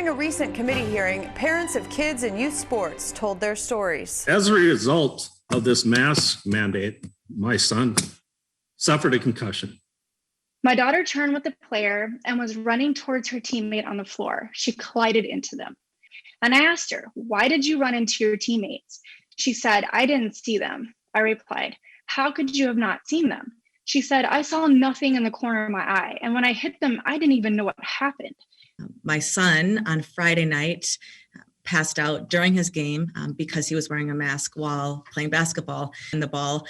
During a recent committee hearing, parents of kids in youth sports told their stories. As a result of this mask mandate, my son suffered a concussion. My daughter turned with the player and was running towards her teammate on the floor. She collided into them. And I asked her, "Why did you run into your teammates?" She said, "I didn't see them." I replied, "How could you have not seen them?" She said, "I saw nothing in the corner of my eye. And when I hit them, I didn't even know what happened." My son on Friday night passed out during his game because he was wearing a mask while playing basketball, and the ball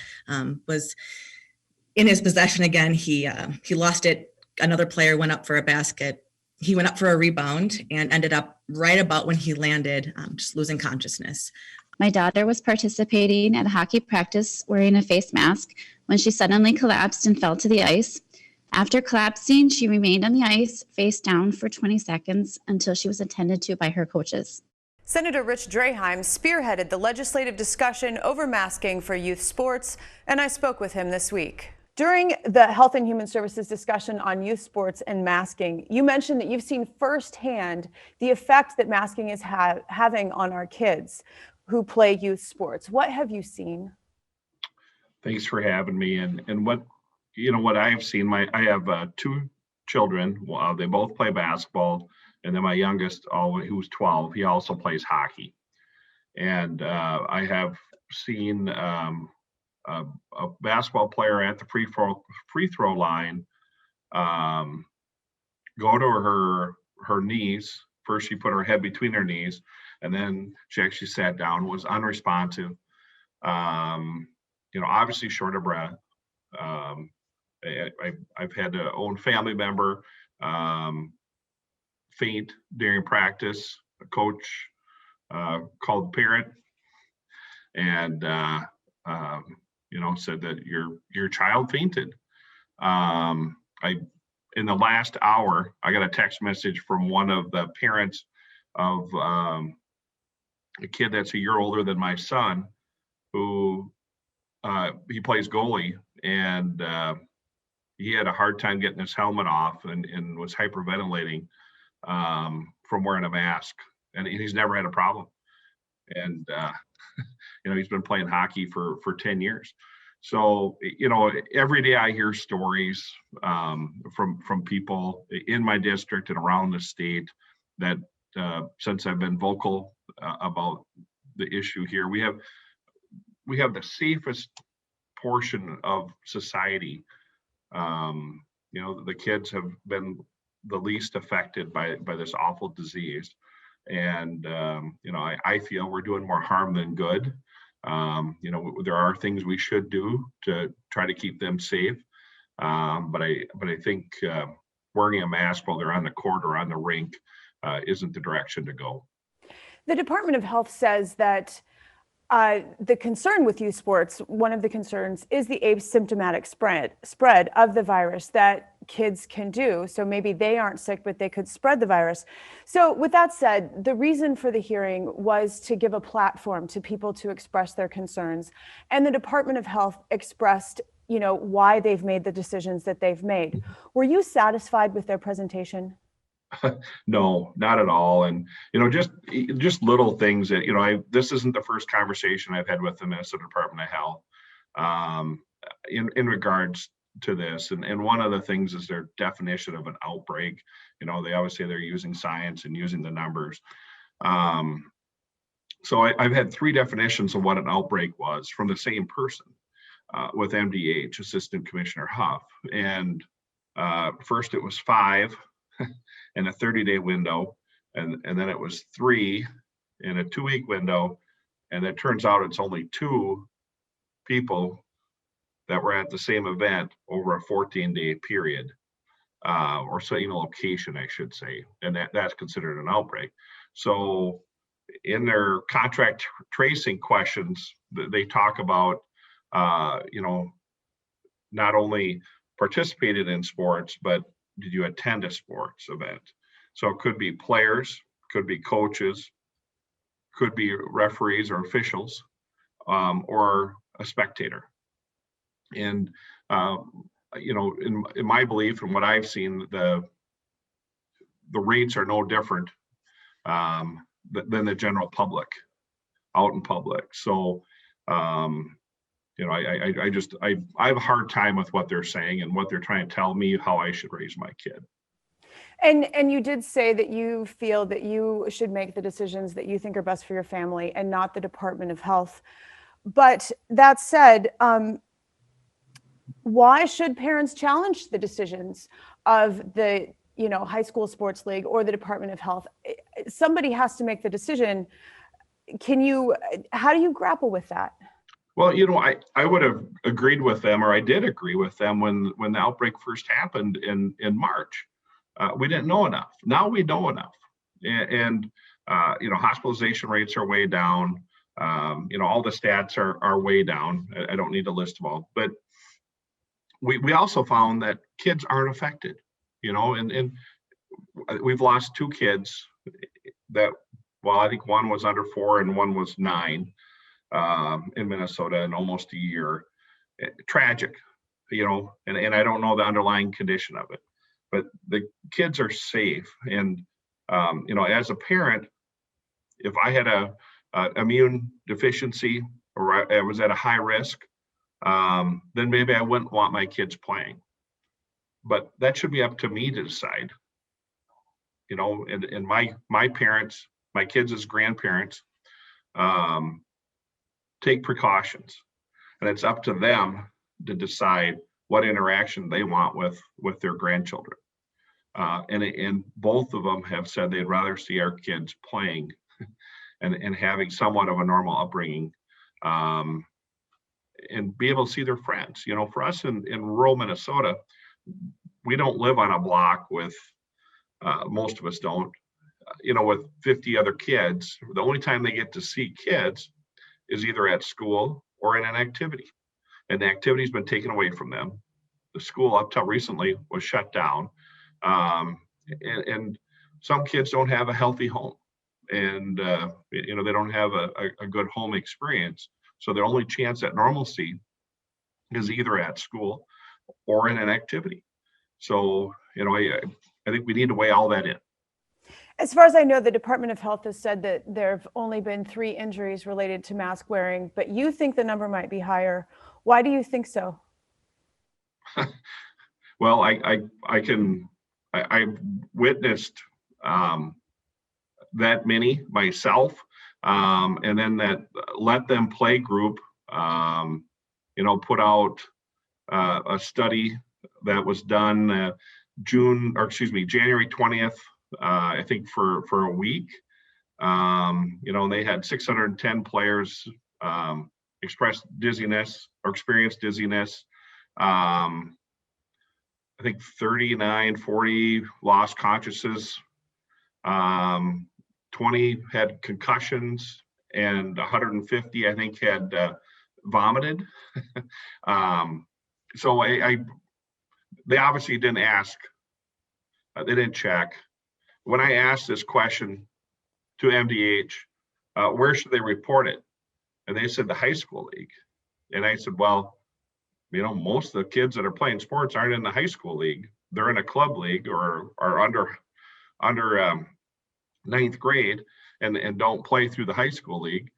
was in his possession again. He lost it. Another player went up for a basket. He went up for a rebound and ended up right about when he landed, just losing consciousness. My daughter was participating at hockey practice wearing a face mask when she suddenly collapsed and fell to the ice. After collapsing, she remained on the ice face down for 20 seconds until she was attended to by her coaches. Senator Rich Draheim spearheaded the legislative discussion over masking for youth sports, and I spoke with him this week. During the Health and Human Services discussion on youth sports and masking, you mentioned that you've seen firsthand the effect that masking is having on our kids who play youth sports. What have you seen? Thanks for having me. And what I've seen, I have two children. They both play basketball, and then my youngest, who's 12, he also plays hockey. And I have seen a basketball player at the free throw line go to her knees. First, she put her head between her knees, and then she actually sat down, was unresponsive. Obviously short of breath. I've had an own family member faint during practice. A coach called the parent and said that your child fainted. In the last hour, I got a text message from one of the parents of a kid that's a year older than my son, who he plays goalie, and he had a hard time getting his helmet off and was hyperventilating from wearing a mask, and he's never had a problem. And he's been playing hockey for 10 years. So every day I hear stories from people in my district and around the state that since I've been vocal about the issue here, we have the safest portion of society. The kids have been the least affected by this awful disease, and I feel we're doing more harm than good. There are things we should do to try to keep them safe, but I think wearing a mask while they're on the court or on the rink isn't the direction to go. The Department of Health says that the concern with youth sports, one of the concerns is the asymptomatic spread of the virus that kids can do. So maybe they aren't sick, but they could spread the virus. So with that said, the reason for the hearing was to give a platform to people to express their concerns. And the Department of Health expressed, why they've made the decisions that they've made. Were you satisfied with their presentation? No, not at all. And, just little things that, this isn't the first conversation I've had with the Minnesota Department of Health in regards to this. And one of the things is their definition of an outbreak. They always say they're using science and using the numbers. So I've had three definitions of what an outbreak was from the same person with MDH, Assistant Commissioner Huff. And first it was 5 in a 30-day window, and then it was 3 in a 2-week window, and it turns out it's only 2 people that were at the same event over a 14-day period, or same location, I should say, and that's considered an outbreak. So in their contract tracing questions, they talk about, not only participated in sports, but did you attend a sports event? So it could be players, could be coaches, could be referees or officials, or a spectator. And in my belief and what I've seen, the rates are no different than the general public out in public. So, you know, I have a hard time with what they're saying and what they're trying to tell me how I should raise my kid. And you did say that you feel that you should make the decisions that you think are best for your family and not the Department of Health. But that said, why should parents challenge the decisions of the, you know, high school sports league or the Department of Health? Somebody has to make the decision. How do you grapple with that? Well, you know, I would have agreed with them, or I did agree with them when the outbreak first happened in March. We didn't know enough. Now we know enough. And you know, hospitalization rates are way down. You know, all the stats are way down. I don't need to list them all, but we also found that kids aren't affected, you know, and we've lost 2 kids that, well, I think one was under 4 and one was 9 in Minnesota in almost a year. Tragic, you know, and I don't know the underlying condition of it, but the kids are safe. And, you know, as a parent, if I had a immune deficiency or I was at a high risk, then maybe I wouldn't want my kids playing. But that should be up to me to decide. You know, and my parents, my kids as grandparents, take precautions, and it's up to them to decide what interaction they want with their grandchildren. And both of them have said they'd rather see our kids playing and having somewhat of a normal upbringing, and be able to see their friends. You know, for us in rural Minnesota, we don't live on a block with, most of us don't, you know, with 50 other kids. The only time they get to see kids is either at school or in an activity. And the activity's been taken away from them. The school up till recently was shut down. And some kids don't have a healthy home. And, you know, they don't have a good home experience. So their only chance at normalcy is either at school or in an activity. So, you know, I think we need to weigh all that in. As far as I know, the Department of Health has said that there have only been 3 injuries related to mask wearing, but you think the number might be higher. Why do you think so? Well, I've witnessed that many myself, and then that Let Them Play group, you know, put out a study that was done January 20th, I think for a week. You know, they had 610 players express dizziness or experience dizziness. I think 40 lost consciousness. 20 had concussions, and 150, I think, had vomited. So they obviously didn't ask. They didn't check. When I asked this question to MDH, where should they report it? And they said the high school league. And I said, well, you know, most of the kids that are playing sports aren't in the high school league. They're in a club league or are under 9th grade and don't play through the high school league,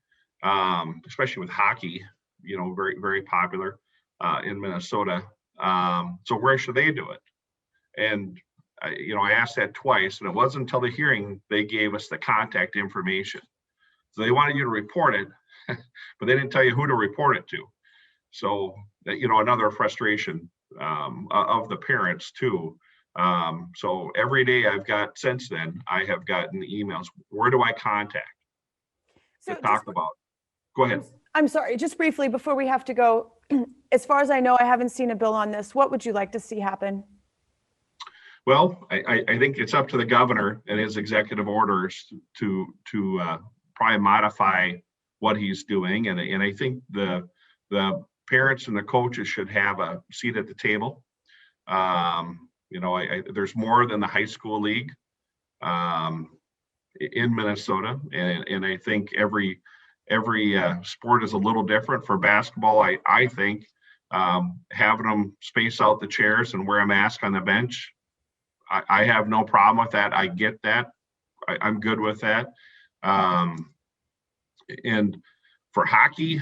especially with hockey, you know, very, very popular in Minnesota. So where should they do it? And you know, I asked that twice, and it wasn't until the hearing they gave us the contact information. So they wanted you to report it, but they didn't tell you who to report it to. So, you know, another frustration of the parents too. So every day since then, I have gotten emails. Where do I contact to talk about? Go ahead. I'm sorry, just briefly before we have to go. As far as I know, I haven't seen a bill on this. What would you like to see happen? Well, I think it's up to the governor and his executive orders to probably modify what he's doing, and I think the parents and the coaches should have a seat at the table. You know, there's more than the high school league in Minnesota, and I think every sport is a little different. For basketball, I think having them space out the chairs and wear a mask on the bench, I have no problem with that. I get that. I'm good with that. And for hockey,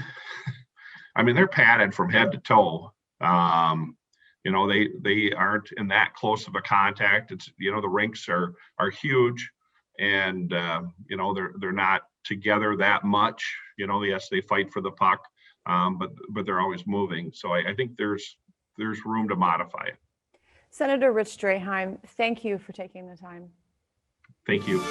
I mean, they're padded from head to toe. You know, they aren't in that close of a contact. It's, you know, the rinks are huge, and you know, they're not together that much. You know, yes, they fight for the puck, but they're always moving. So I think there's room to modify it. Senator Rich Draheim, thank you for taking the time. Thank you.